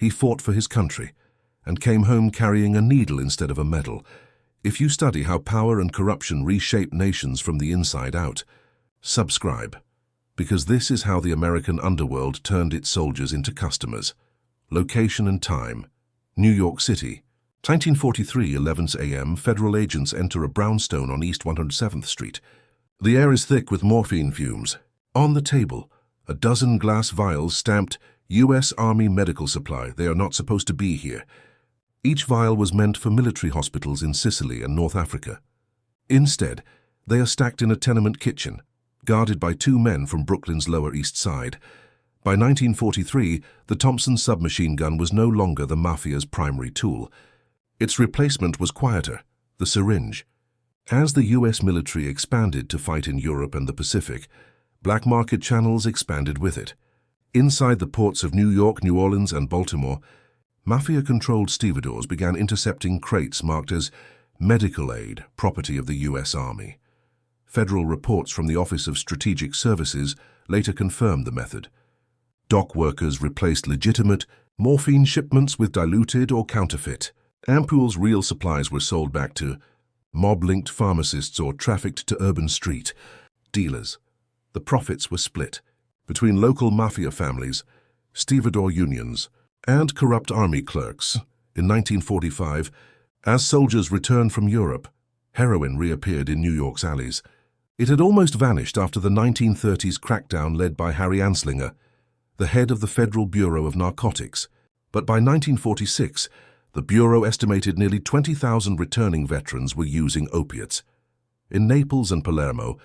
He fought for his country and came home carrying a needle instead of a medal. If you study how power and corruption reshape nations from the inside out, subscribe, because this is how the American underworld turned its soldiers into customers. Location and time: New York City. 1943, 11 a.m., federal agents enter a brownstone on East 107th Street. The air is thick with morphine fumes. On the table, a dozen glass vials stamped U.S. Army Medical Supply. They are not supposed to be here. Each vial was meant for military hospitals in Sicily and North Africa. Instead, they are stacked in a tenement kitchen, guarded by two men from Brooklyn's Lower East Side. By 1943, the Thompson submachine gun was no longer the Mafia's primary tool. Its replacement was quieter, the syringe. As the U.S. military expanded to fight in Europe and the Pacific, black market channels expanded with it. Inside the ports of New York, New Orleans, and Baltimore, Mafia-controlled stevedores began intercepting crates marked as medical aid, property of the U.S. Army. Federal reports from the Office of Strategic Services later confirmed the method. Dock workers replaced legitimate morphine shipments with diluted or counterfeit. Ampules' real supplies were sold back to mob-linked pharmacists or trafficked to urban street dealers. The profits were split between local mafia families, stevedore unions, and corrupt army clerks. In 1945, as soldiers returned from Europe, heroin reappeared in New York's alleys. It had almost vanished after the 1930s crackdown led by Harry Anslinger, the head of the Federal Bureau of Narcotics. But by 1946, the Bureau estimated nearly 20,000 returning veterans were using opiates. In Naples and Palermo,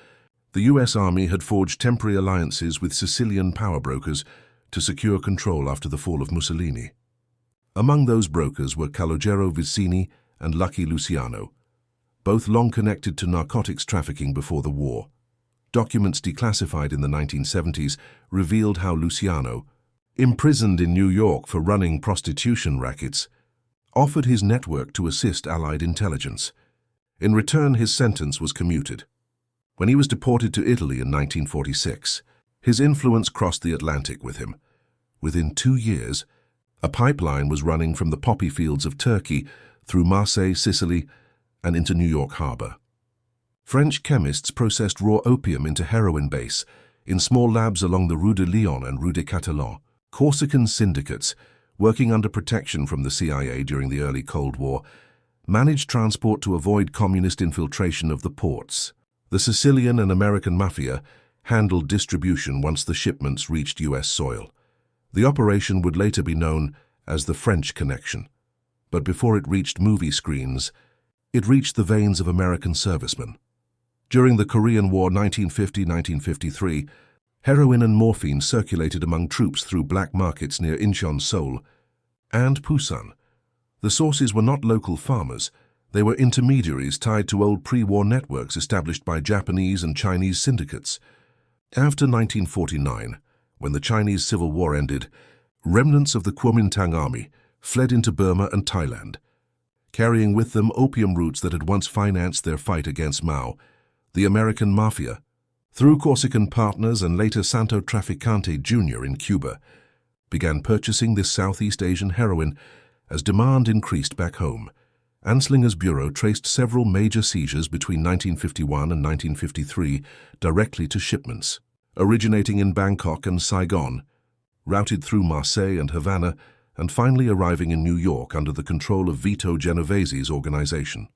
the U.S. Army had forged temporary alliances with Sicilian power brokers to secure control after the fall of Mussolini. Among those brokers were Calogero Vicini and Lucky Luciano, both long connected to narcotics trafficking before the war. Documents declassified in the 1970s revealed how Luciano, imprisoned in New York for running prostitution rackets, offered his network to assist Allied intelligence. In return, his sentence was commuted. When he was deported to Italy in 1946, his influence crossed the Atlantic with him. Within 2 years, a pipeline was running from the poppy fields of Turkey through Marseille, Sicily, and into New York Harbor. French chemists processed raw opium into heroin base in small labs along the Rue de Lyon and Rue des Catalans. Corsican syndicates, working under protection from the CIA during the early Cold War, managed transport to avoid communist infiltration of the ports. The Sicilian and American Mafia handled distribution once the shipments reached U.S. soil. The operation would later be known as the French Connection. But before it reached movie screens, it reached the veins of American servicemen. During the Korean War 1950-1953, heroin and morphine circulated among troops through black markets near Incheon, Seoul, and Busan. The sources were not local farmers. They were intermediaries tied to old pre-war networks established by Japanese and Chinese syndicates. After 1949, when the Chinese Civil War ended, remnants of the Kuomintang army fled into Burma and Thailand, carrying with them opium roots that had once financed their fight against Mao. The American Mafia, through Corsican partners and later Santo Traficante Jr. in Cuba, began purchasing this Southeast Asian heroin as demand increased back home. Anslinger's bureau traced several major seizures between 1951 and 1953 directly to shipments, originating in Bangkok and Saigon, routed through Marseille and Havana, and finally arriving in New York under the control of Vito Genovese's organization.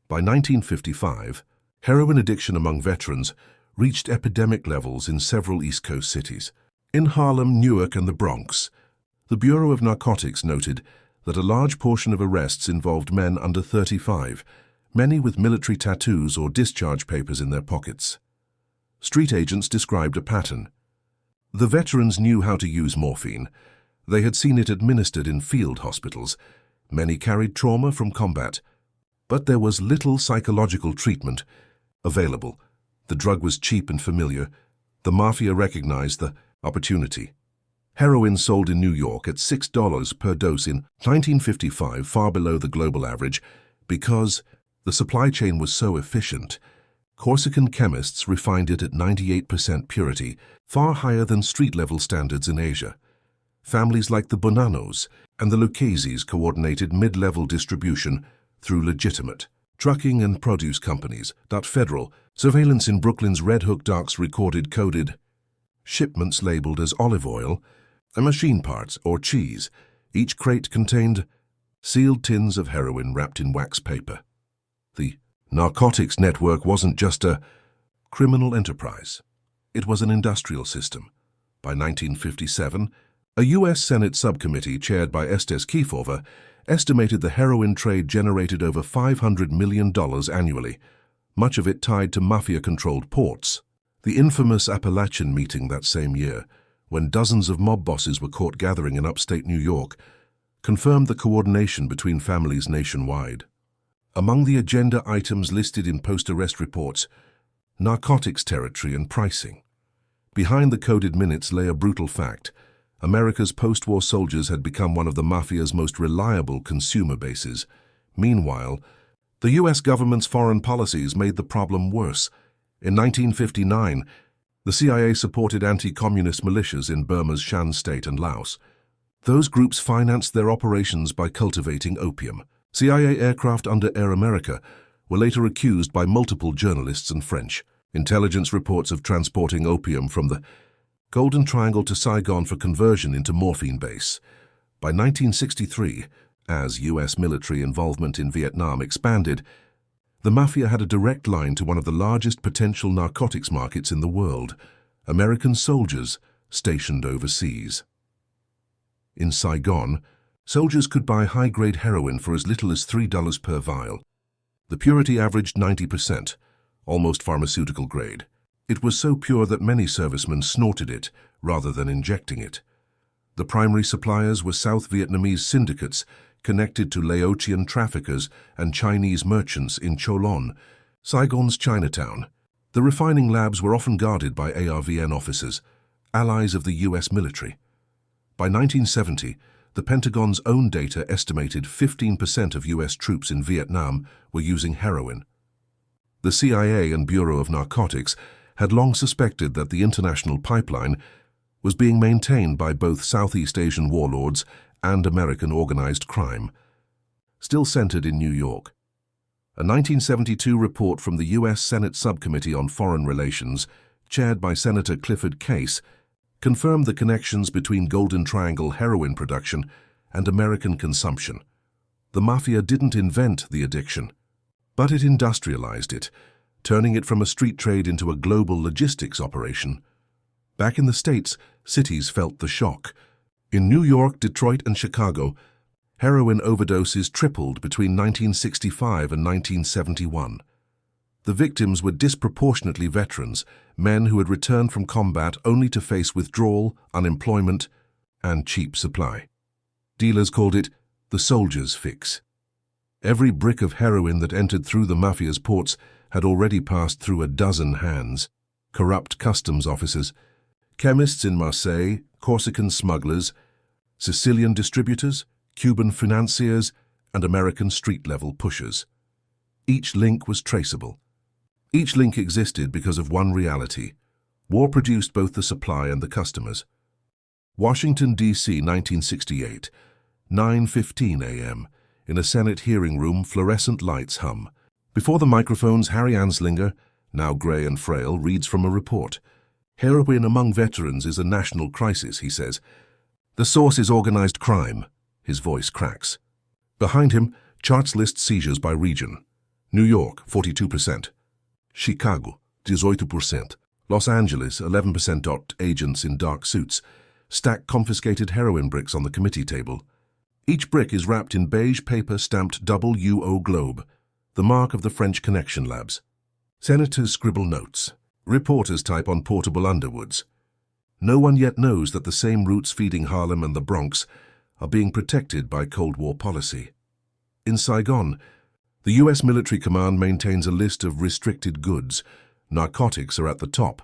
By 1955, heroin addiction among veterans reached epidemic levels in several East Coast cities. In Harlem, Newark, and the Bronx, the Bureau of Narcotics noted that a large portion of arrests involved men under 35, many with military tattoos or discharge papers in their pockets. Street agents described a pattern. The veterans knew how to use morphine. They had seen it administered in field hospitals. Many carried trauma from combat. But there was little psychological treatment available. The drug was cheap and familiar. The Mafia recognized the opportunity. Heroin sold in New York at $6 per dose in 1955, far below the global average, because the supply chain was so efficient. Corsican chemists refined it at 98% purity, far higher than street-level standards in Asia. Families like the Bonanos and the Lucchese's coordinated mid-level distribution through legitimate trucking and produce companies. Federal surveillance in Brooklyn's Red Hook docks recorded coded shipments labeled as olive oil, and machine parts or cheese. Each crate contained sealed tins of heroin wrapped in wax paper. The narcotics network wasn't just a criminal enterprise. It was an industrial system. By 1957, a U.S. Senate subcommittee chaired by Estes Kefauver estimated the heroin trade generated over $500 million annually, much of it tied to Mafia-controlled ports. The infamous Appalachian meeting that same year, when dozens of mob bosses were caught gathering in upstate New York, confirmed the coordination between families nationwide. Among the agenda items listed in post-arrest reports, narcotics territory and pricing. Behind the coded minutes lay a brutal fact. America's post-war soldiers had become one of the Mafia's most reliable consumer bases. Meanwhile, the U.S. government's foreign policies made the problem worse. In 1959, the CIA supported anti-communist militias in Burma's Shan State and Laos. Those groups financed their operations by cultivating opium. CIA aircraft under Air America were later accused by multiple journalists and French intelligence reports of transporting opium from the Golden Triangle to Saigon for conversion into morphine base. By 1963, as U.S. military involvement in Vietnam expanded, the Mafia had a direct line to one of the largest potential narcotics markets in the world, American soldiers stationed overseas. In Saigon, soldiers could buy high-grade heroin for as little as $3 per vial. The purity averaged 90%, almost pharmaceutical grade. It was so pure that many servicemen snorted it rather than injecting it. The primary suppliers were South Vietnamese syndicates connected to Laotian traffickers and Chinese merchants in Cholon, Saigon's Chinatown. The refining labs were often guarded by ARVN officers, allies of the U.S. military. By 1970, the Pentagon's own data estimated 15% of U.S. troops in Vietnam were using heroin. The CIA and Bureau of Narcotics had long suspected that the international pipeline was being maintained by both Southeast Asian warlords and American organized crime, still centered in New York. A 1972 report from the U.S. Senate Subcommittee on Foreign Relations, chaired by Senator Clifford Case, confirmed the connections between Golden Triangle heroin production and American consumption. The Mafia didn't invent the addiction, but it industrialized it, turning it from a street trade into a global logistics operation. Back in the States, cities felt the shock. In New York, Detroit, and Chicago, heroin overdoses tripled between 1965 and 1971. The victims were disproportionately veterans, men who had returned from combat only to face withdrawal, unemployment, and cheap supply. Dealers called it the soldier's fix. Every brick of heroin that entered through the Mafia's ports had already passed through a dozen hands: corrupt customs officers, chemists in Marseille, Corsican smugglers, Sicilian distributors, Cuban financiers, and American street-level pushers. Each link was traceable. Each link existed because of one reality: war produced both the supply and the customers. Washington, D.C., 1968, 9:15 a.m. In a Senate hearing room, fluorescent lights hum. Before the microphones, Harry Anslinger, now gray and frail, reads from a report. Heroin among veterans is a national crisis, he says. The source is organized crime. His voice cracks. Behind him, charts list seizures by region. New York, 42%. Chicago, 18%. Los Angeles, 11%. Agents in dark suits stack confiscated heroin bricks on the committee table. Each brick is wrapped in beige paper stamped WO Globe, the mark of the French Connection Labs. Senators scribble notes. Reporters type on portable Underwoods. No one yet knows that the same routes feeding Harlem and the Bronx are being protected by Cold War policy. In Saigon, the U.S. military command maintains a list of restricted goods. Narcotics are at the top.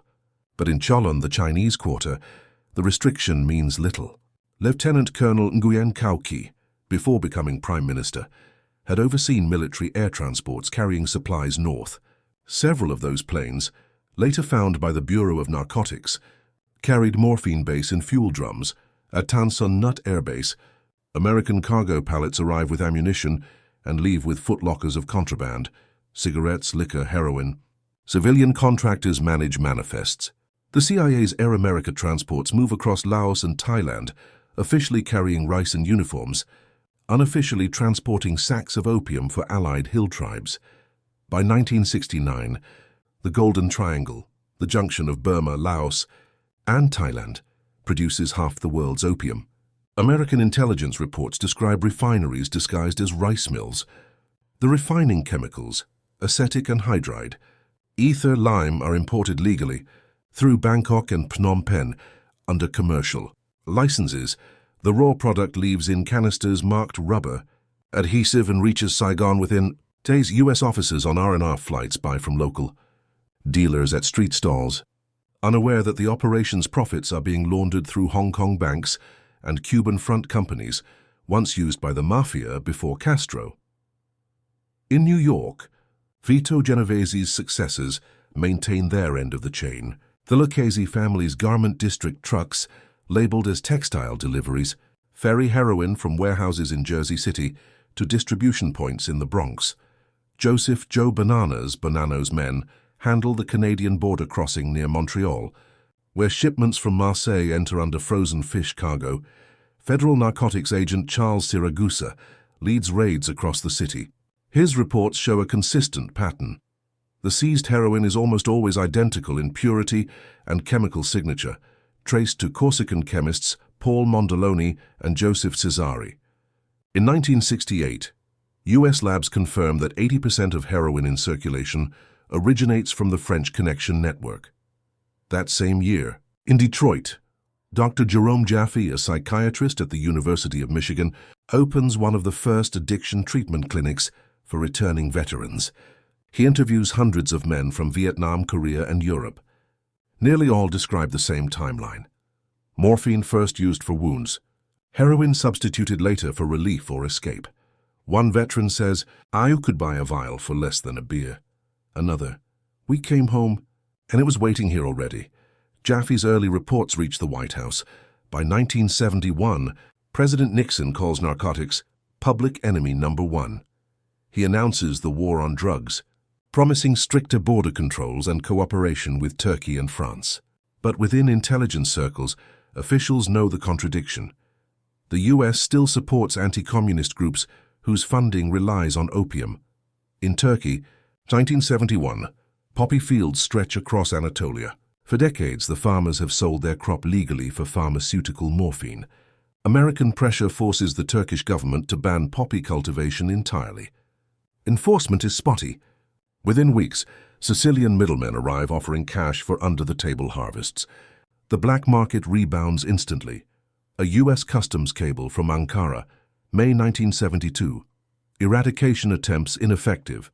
But in Cholon, the Chinese quarter, the restriction means little. Lieutenant Colonel Nguyen Cao Ki, before becoming Prime Minister, had overseen military air transports carrying supplies north. Several of those planes, later found by the Bureau of Narcotics, carried morphine base in fuel drums At Tan Son Nhut Air Base, American cargo pallets arrive with ammunition and leave with footlockers of contraband, cigarettes, liquor, heroin. Civilian contractors manage manifests. The CIA's Air America transports move across Laos and Thailand, officially carrying rice and uniforms, unofficially transporting sacks of opium for allied hill tribes. By 1969, the Golden Triangle, the junction of Burma, Laos, and Thailand, produces half the world's opium. American intelligence reports describe refineries disguised as rice mills. The refining chemicals, acetic anhydride, ether, lime, are imported legally through Bangkok and Phnom Penh under commercial licenses. The raw product leaves in canisters marked rubber, adhesive, and reaches Saigon within days. U.S. officers on R&R flights buy from local dealers at street stalls, unaware that the operation's profits are being laundered through Hong Kong banks and Cuban front companies, once used by the Mafia before Castro. In New York, Vito Genovese's successors maintain their end of the chain. The Lucchese family's garment district trucks, labeled as textile deliveries, ferry heroin from warehouses in Jersey City to distribution points in the Bronx. Joseph Joe Bonanno's men handle the Canadian border crossing near Montreal, where shipments from Marseille enter under frozen fish cargo. Federal narcotics agent Charles Siragusa leads raids across the city. His reports show a consistent pattern. The seized heroin is almost always identical in purity and chemical signature, traced to Corsican chemists Paul Mondoloni and Joseph Cesari. In 1968, U.S. labs confirmed that 80% of heroin in circulation originates from the French Connection network. That same year, in Detroit, Dr. Jerome Jaffe, a psychiatrist at the University of Michigan, opens one of the first addiction treatment clinics for returning veterans. He interviews hundreds of men from Vietnam, Korea, and Europe. Nearly all describe the same timeline. Morphine first used for wounds, heroin substituted later for relief or escape. One veteran says, "I could buy a vial for less than a beer." Another, "We came home, and it was waiting here already." Jaffe's early reports reached the White House. By 1971, President Nixon calls narcotics public enemy number one. He announces the war on drugs, promising stricter border controls and cooperation with Turkey and France. But within intelligence circles, officials know the contradiction. The U.S. still supports anti-communist groups whose funding relies on opium. In Turkey, 1971, poppy fields stretch across Anatolia. For decades, the farmers have sold their crop legally for pharmaceutical morphine. American pressure forces the Turkish government to ban poppy cultivation entirely. Enforcement is spotty. Within weeks, Sicilian middlemen arrive offering cash for under-the-table harvests. The black market rebounds instantly. A U.S. customs cable from Ankara, May 1972. Eradication attempts ineffective.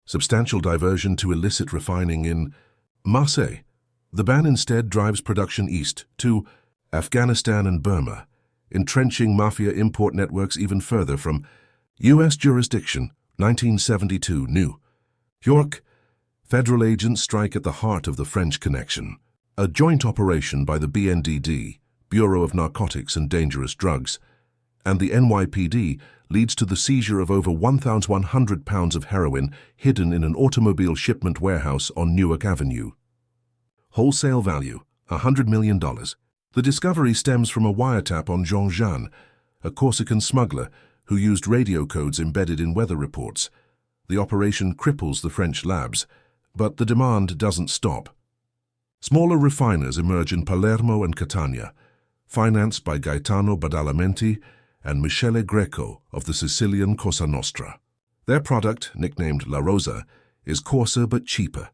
Substantial diversion to illicit refining in Marseille. The ban instead drives production east to Afghanistan and Burma, entrenching Mafia import networks even further from U.S. jurisdiction. 1972, New York. Federal agents strike at the heart of the French Connection. A joint operation by the BNDD, Bureau of Narcotics and Dangerous Drugs, and the NYPD leads to the seizure of over 1,100 pounds of heroin hidden in an automobile shipment warehouse on Newark Avenue. Wholesale value, $100 million. The discovery stems from a wiretap on Jean, a Corsican smuggler who used radio codes embedded in weather reports. The operation cripples the French labs, but the demand doesn't stop. Smaller refiners emerge in Palermo and Catania, financed by Gaetano Badalamenti and Michele Greco of the Sicilian Cosa Nostra. Their product, nicknamed La Rosa, is coarser but cheaper.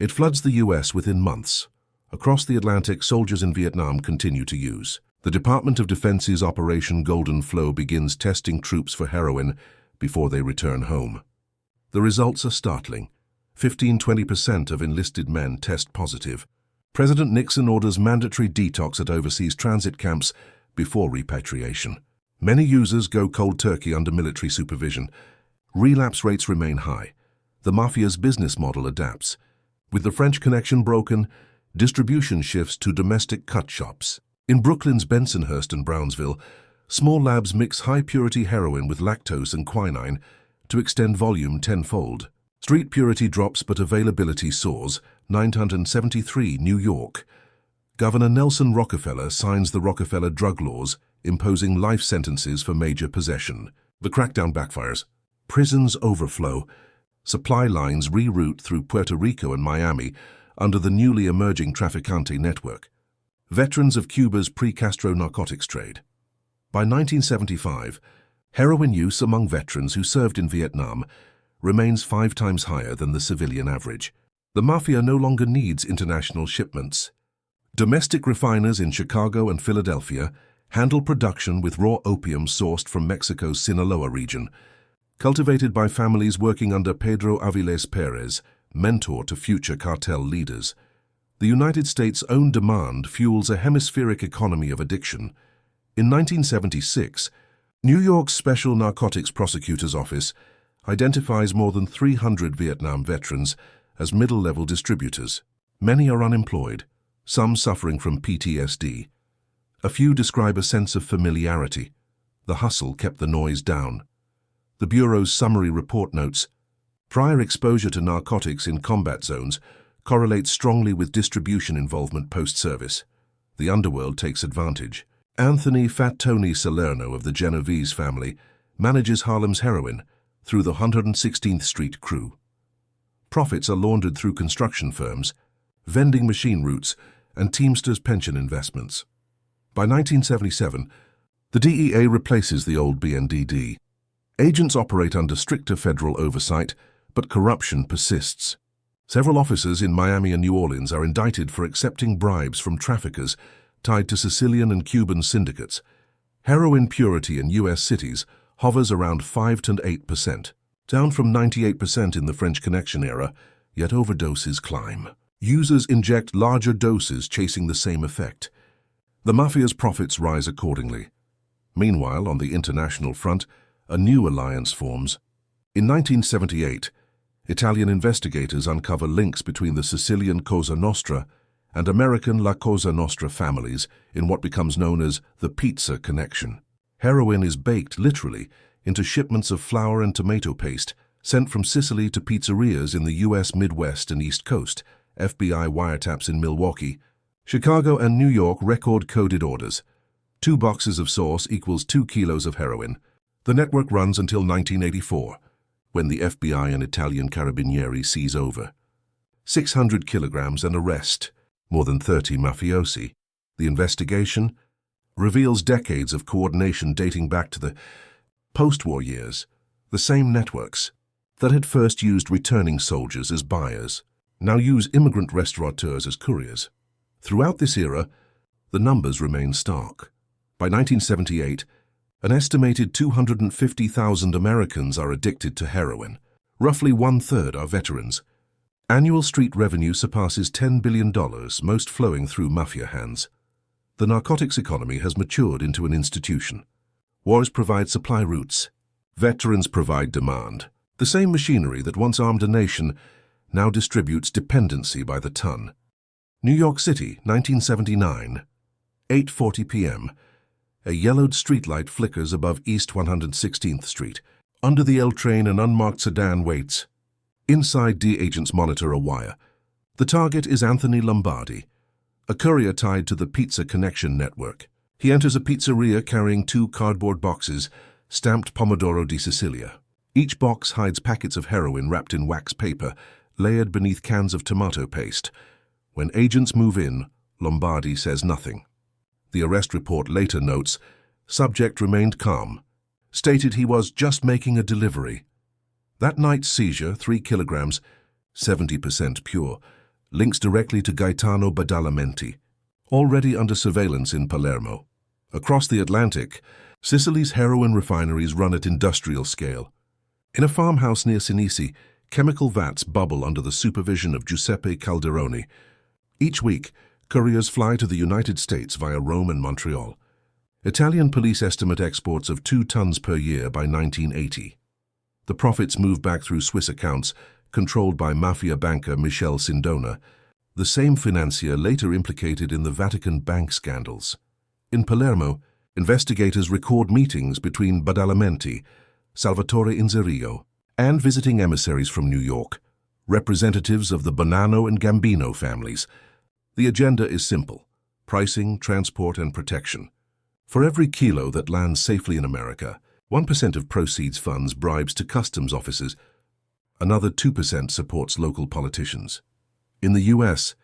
It floods the U.S. within months. Across the Atlantic, soldiers in Vietnam continue to use. The Department of Defense's Operation Golden Flow begins testing troops for heroin before they return home. The results are startling. 15–20% of enlisted men test positive. President Nixon orders mandatory detox at overseas transit camps before repatriation. Many users go cold turkey under military supervision. Relapse rates remain high. The Mafia's business model adapts. With the French Connection broken, distribution shifts to domestic cut shops. In Brooklyn's Bensonhurst and Brownsville, small labs mix high-purity heroin with lactose and quinine to extend volume tenfold. Street purity drops but availability soars. 973, New York. Governor Nelson Rockefeller signs the Rockefeller drug laws, imposing life sentences for major possession. The crackdown backfires. Prisons overflow. Supply lines reroute through Puerto Rico and Miami under the newly emerging Traficante network. Veterans of Cuba's pre-Castro narcotics trade. By 1975, heroin use among veterans who served in Vietnam remains 5 times higher than the civilian average. The Mafia no longer needs international shipments. Domestic refiners in Chicago and Philadelphia handle production with raw opium sourced from Mexico's Sinaloa region, cultivated by families working under Pedro Aviles Perez, mentor to future cartel leaders. The United States' own demand fuels a hemispheric economy of addiction. In 1976, New York's Special Narcotics Prosecutor's Office identifies more than 300 Vietnam veterans as middle-level distributors. Many are unemployed, some suffering from PTSD. A few describe a sense of familiarity. The hustle kept the noise down. The Bureau's summary report notes, prior exposure to narcotics in combat zones correlates strongly with distribution involvement post-service. The underworld takes advantage. Anthony Fat Tony Salerno of the Genovese family manages Harlem's heroin through the 116th Street crew. Profits are laundered through construction firms, vending machine routes, and Teamsters pension investments. By 1977, the DEA replaces the old BNDD. Agents operate under stricter federal oversight, but corruption persists. Several officers in Miami and New Orleans are indicted for accepting bribes from traffickers tied to Sicilian and Cuban syndicates. Heroin purity in U.S. cities hovers around 5 to 8%, down from 98% in the French Connection era, yet overdoses climb. Users inject larger doses chasing the same effect. The Mafia's profits rise accordingly. Meanwhile, on the international front, a new alliance forms. In 1978, Italian investigators uncover links between the Sicilian Cosa Nostra and American La Cosa Nostra families in what becomes known as the pizza connection. Heroin is baked, literally, into shipments of flour and tomato paste sent from Sicily to pizzerias in the U.S. Midwest and East Coast. FBI wiretaps in Milwaukee. Chicago and New York record coded orders. 2 boxes of sauce equals 2 kilos of heroin. The network runs until 1984, when the FBI and Italian Carabinieri seize over. 600 kilograms and arrest, more than 30 mafiosi. The investigation reveals decades of coordination dating back to the post-war years. The same networks that had first used returning soldiers as buyers now use immigrant restaurateurs as couriers. Throughout this era, the numbers remain stark. By 1978, an estimated 250,000 Americans are addicted to heroin. Roughly 1/3 are veterans. Annual street revenue surpasses $10 billion, most flowing through mafia hands. The narcotics economy has matured into an institution. Wars provide supply routes. Veterans provide demand. The same machinery that once armed a nation now distributes dependency by the ton. New York City, 1979. 8:40 p.m. A yellowed streetlight flickers above East 116th Street. Under the L train, an unmarked sedan waits. Inside, D agents monitor a wire. The target is Anthony Lombardi, a courier tied to the Pizza Connection network. He enters a pizzeria carrying 2 cardboard boxes stamped Pomodoro di Sicilia. Each box hides packets of heroin wrapped in wax paper, layered beneath cans of tomato paste. When agents move in, Lombardi says nothing. The arrest report later notes, subject remained calm, stated he was just making a delivery. That night's seizure, 3 kilograms, 70% pure, links directly to Gaetano Badalamenti, already under surveillance in Palermo. Across the Atlantic, Sicily's heroin refineries run at industrial scale. In a farmhouse near Sicily, chemical vats bubble under the supervision of Giuseppe Calderoni. Each week, couriers fly to the United States via Rome and Montreal. Italian police estimate exports of 2 tons per year by 1980. The profits move back through Swiss accounts, controlled by Mafia banker Michel Sindona, the same financier later implicated in the Vatican bank scandals. In Palermo, investigators record meetings between Badalamenti, Salvatore Inzerillo, and visiting emissaries from New York, representatives of the Bonanno and Gambino families. The agenda is simple: pricing, transport, and protection. For every kilo that lands safely in America, 1% of proceeds funds bribes to customs officers. Another 2% supports local politicians. In the U.S.,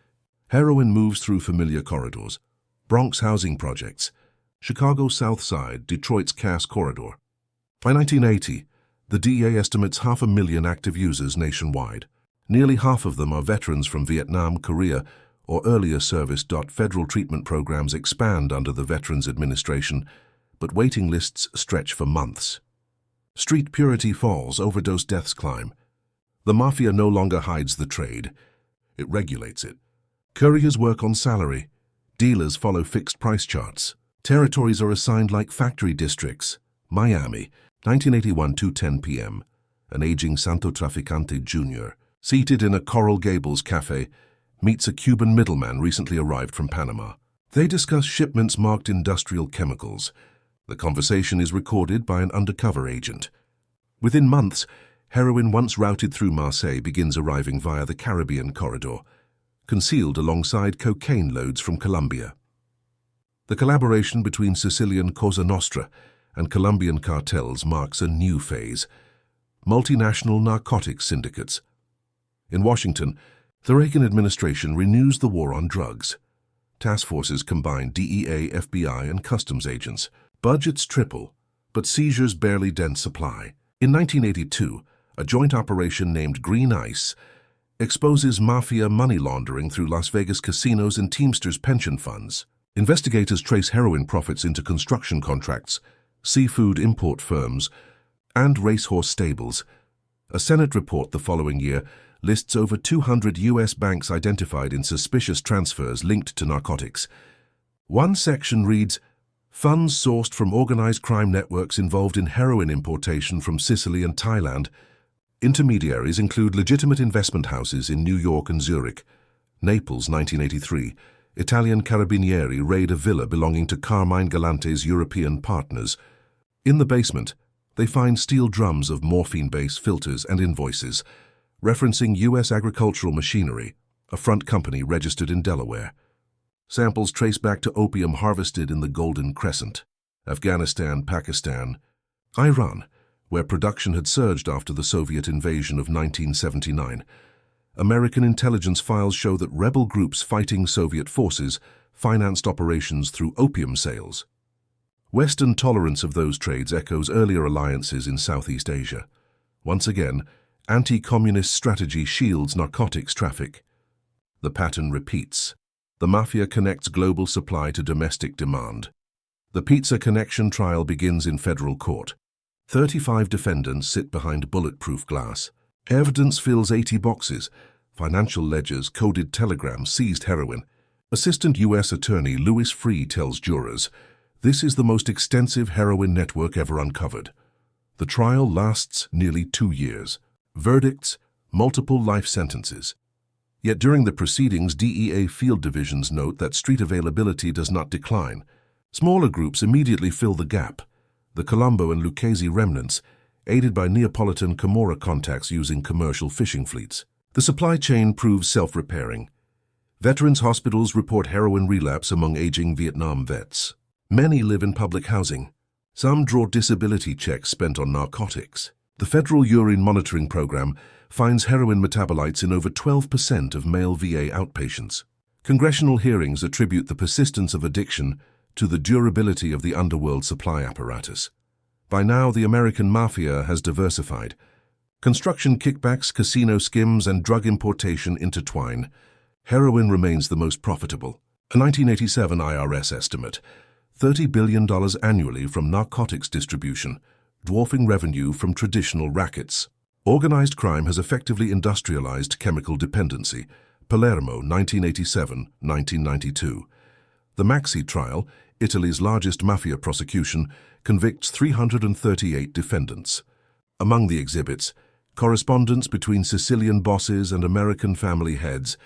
heroin moves through familiar corridors: Bronx housing projects, Chicago's South Side, Detroit's Cass Corridor. By 1980, the DEA estimates 500,000 active users nationwide. Nearly half of them are veterans from Vietnam, Korea, or earlier service. Federal treatment programs expand under the Veterans Administration, but waiting lists stretch for months. Street purity falls, overdose deaths climb. The Mafia no longer hides the trade. It regulates it. Couriers work on salary. Dealers follow fixed price charts. Territories are assigned like factory districts. Miami, 1981, 2:10 p.m. An aging Santo Traficante Jr., seated in a Coral Gables cafe, meets a Cuban middleman recently arrived from Panama. They discuss shipments marked industrial chemicals. The conversation is recorded by an undercover agent. Within months, heroin once routed through Marseille begins arriving via the Caribbean corridor, concealed alongside cocaine loads from Colombia. The collaboration between Sicilian Cosa Nostra and Colombian cartels marks a new phase: multinational narcotics syndicates. In Washington, the Reagan administration renews the war on drugs. Task forces combine DEA, FBI, and customs agents. Budgets triple, but seizures barely dent supply. In 1982, a joint operation named Green Ice exposes Mafia money laundering through Las Vegas casinos and Teamsters pension funds. Investigators trace heroin profits into construction contracts, seafood import firms, and racehorse stables. A Senate report the following year lists over 200 U.S. banks identified in suspicious transfers linked to narcotics. One section reads, "Funds sourced from organized crime networks involved in heroin importation from Sicily and Thailand." Intermediaries include legitimate investment houses in New York and Zurich. Naples, 1983. Italian carabinieri raid a villa belonging to Carmine Galante's European partners. In the basement, they find steel drums of morphine-based filters and invoices, referencing U.S. agricultural machinery, a front company registered in Delaware. Samples trace back to opium harvested in the Golden Crescent, Afghanistan, Pakistan, Iran, where production had surged after the Soviet invasion of 1979. American intelligence files show that rebel groups fighting Soviet forces financed operations through opium sales. Western tolerance of those trades echoes earlier alliances in Southeast Asia. Once again, anti-communist strategy shields narcotics traffic. The pattern repeats. The Mafia connects global supply to domestic demand. The Pizza Connection trial begins in federal court. 35 defendants sit behind bulletproof glass. Evidence fills 80 boxes. Financial ledgers, coded telegrams, seized heroin. Assistant U.S. Attorney Louis Freeh tells jurors, "This is the most extensive heroin network ever uncovered." The trial lasts nearly 2 years. Verdicts, multiple life sentences. Yet during the proceedings, DEA field divisions note that street availability does not decline. Smaller groups immediately fill the gap. The Colombo and Lucchese remnants, aided by Neapolitan Camorra contacts using commercial fishing fleets. The supply chain proves self-repairing. Veterans' hospitals report heroin relapse among aging Vietnam vets. Many live in public housing. Some draw disability checks spent on narcotics. The Federal Urine Monitoring Program finds heroin metabolites in over 12% of male VA outpatients. Congressional hearings attribute the persistence of addiction to the durability of the underworld supply apparatus. By now, the American Mafia has diversified. Construction kickbacks, casino skims, and drug importation intertwine. Heroin remains the most profitable. A 1987 IRS estimate, $30 billion annually from narcotics distribution, dwarfing revenue from traditional rackets. Organized crime has effectively industrialized chemical dependency. Palermo, 1987-1992. The Maxi trial, Italy's largest mafia prosecution, convicts 338 defendants. Among the exhibits, correspondence between Sicilian bosses and American family heads,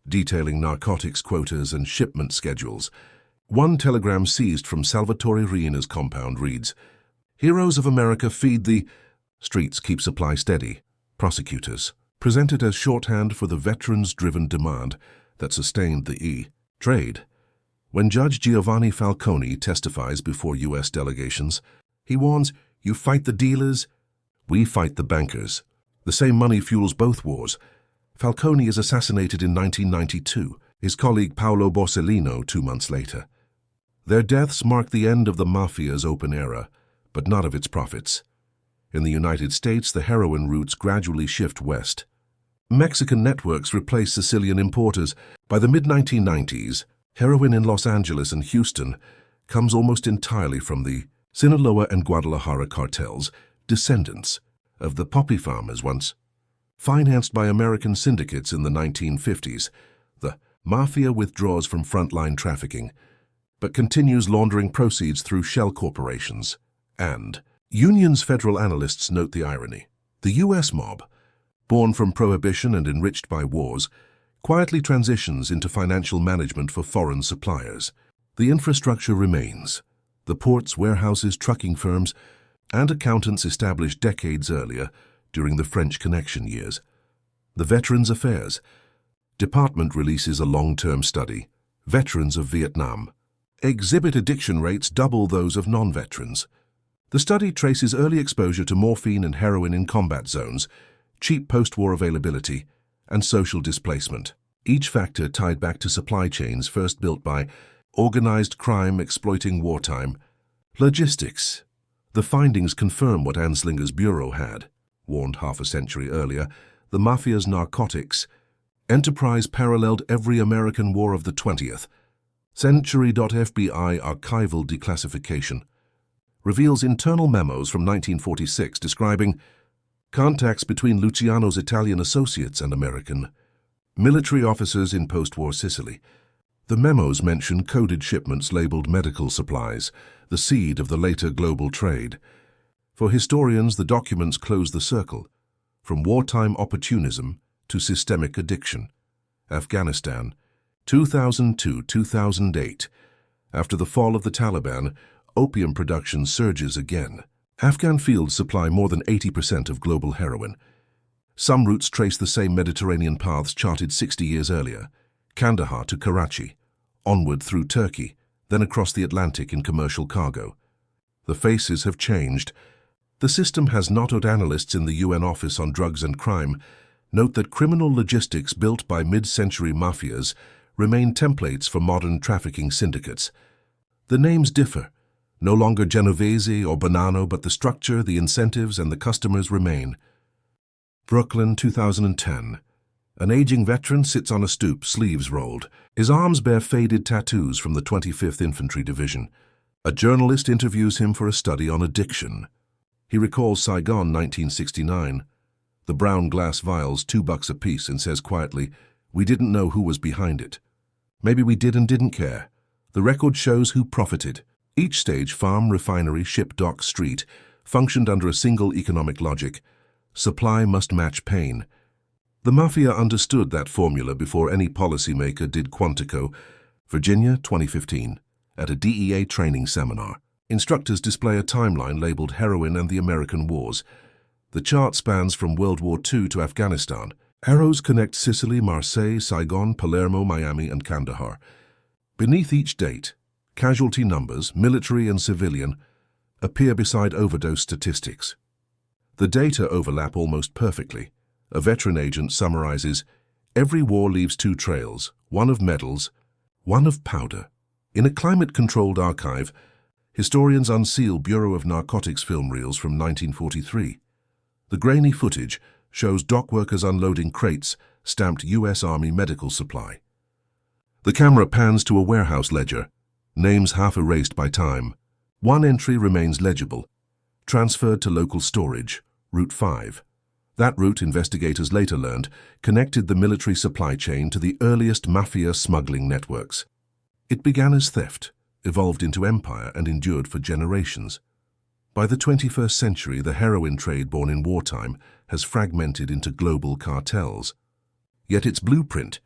detailing narcotics quotas and shipment schedules. One telegram seized from Salvatore Riina's compound reads, "Heroes of America feed the streets, keep supply steady. Prosecutors." Presented as shorthand for the veterans-driven demand that sustained the trade. When Judge Giovanni Falcone testifies before U.S. delegations, he warns, "You fight the dealers, we fight the bankers." The same money fuels both wars. Falcone is assassinated in 1992, his colleague Paolo Borsellino 2 months later. Their deaths mark the end of the Mafia's open era, but not of its profits. In the United States, the heroin routes gradually shift west. Mexican networks replace Sicilian importers. By the mid-1990s, heroin in Los Angeles and Houston comes almost entirely from the Sinaloa and Guadalajara cartels, descendants of the poppy farmers once. Financed by American syndicates in the 1950s, the Mafia withdraws from frontline trafficking, but continues laundering proceeds through shell corporations. And Union's federal analysts note the irony. The U.S. mob, born from prohibition and enriched by wars, quietly transitions into financial management for foreign suppliers. The infrastructure remains. The ports, warehouses, trucking firms, and accountants established decades earlier during the French Connection years. The Veterans Affairs Department releases a long-term study, Veterans of Vietnam. Exhibit addiction rates double those of non-veterans. The study traces early exposure to morphine and heroin in combat zones, cheap post-war availability, and social displacement. Each factor tied back to supply chains first built by organized crime exploiting wartime. Logistics. The findings confirm what Anslinger's bureau had warned half a century earlier. The Mafia's narcotics enterprise paralleled every American war of the 20th century. FBI archival declassification reveals internal memos from 1946 describing contacts between Luciano's Italian associates and American military officers in post-war Sicily. The memos mention coded shipments labeled medical supplies, the seed of the later global trade. For historians, the documents close the circle, from wartime opportunism to systemic addiction. Afghanistan, 2002-2008. After the fall of the Taliban, opium production surges again. Afghan fields supply more than 80% of global heroin. Some routes trace the same Mediterranean paths charted 60 years earlier, Kandahar to Karachi, onward through Turkey, then across the Atlantic in commercial cargo. The faces have changed. The system has knotted analysts in the UN Office on Drugs and Crime note that criminal logistics built by mid-century mafias remain templates for modern trafficking syndicates. The names differ. No longer Genovese or Bonanno, but the structure, the incentives, and the customers remain. Brooklyn, 2010. An aging veteran sits on a stoop, sleeves rolled. His arms bear faded tattoos from the 25th Infantry Division. A journalist interviews him for a study on addiction. He recalls Saigon, 1969. The brown glass vials, $2 apiece, and says quietly, "We didn't know who was behind it. Maybe we did and didn't care. The record shows who profited." Each stage, farm, refinery, ship, dock, street, functioned under a single economic logic. Supply must match pain. The Mafia understood that formula before any policymaker did. Quantico, Virginia, 2015. At a DEA training seminar, instructors display a timeline labeled Heroin and the American Wars. The chart spans from World War II to Afghanistan. Arrows connect Sicily, Marseille, Saigon, Palermo, Miami, and Kandahar. Beneath each date, casualty numbers, military and civilian, appear beside overdose statistics. The data overlap almost perfectly. A veteran agent summarizes, "Every war leaves two trails, one of medals, one of powder." In a climate-controlled archive, historians unseal Bureau of Narcotics film reels from 1943. The grainy footage shows dock workers unloading crates stamped U.S. Army medical supply. The camera pans to a warehouse ledger, names half erased by time. One entry remains legible, transferred to local storage, Route 5. That route, investigators later learned, connected the military supply chain to the earliest Mafia smuggling networks. It began as theft, evolved into empire, and endured for generations. By the 21st century, the heroin trade born in wartime has fragmented into global cartels. Yet its blueprint,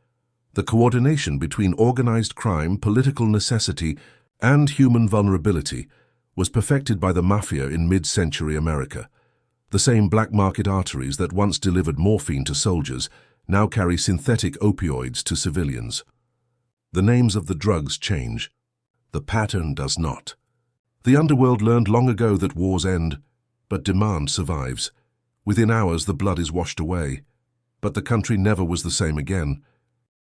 the coordination between organized crime, political necessity, and human vulnerability was perfected by the Mafia in mid-century America. The same black market arteries that once delivered morphine to soldiers now carry synthetic opioids to civilians. The names of the drugs change. The pattern does not. The underworld learned long ago that wars end, but demand survives. Within hours, the blood is washed away. But the country never was the same again.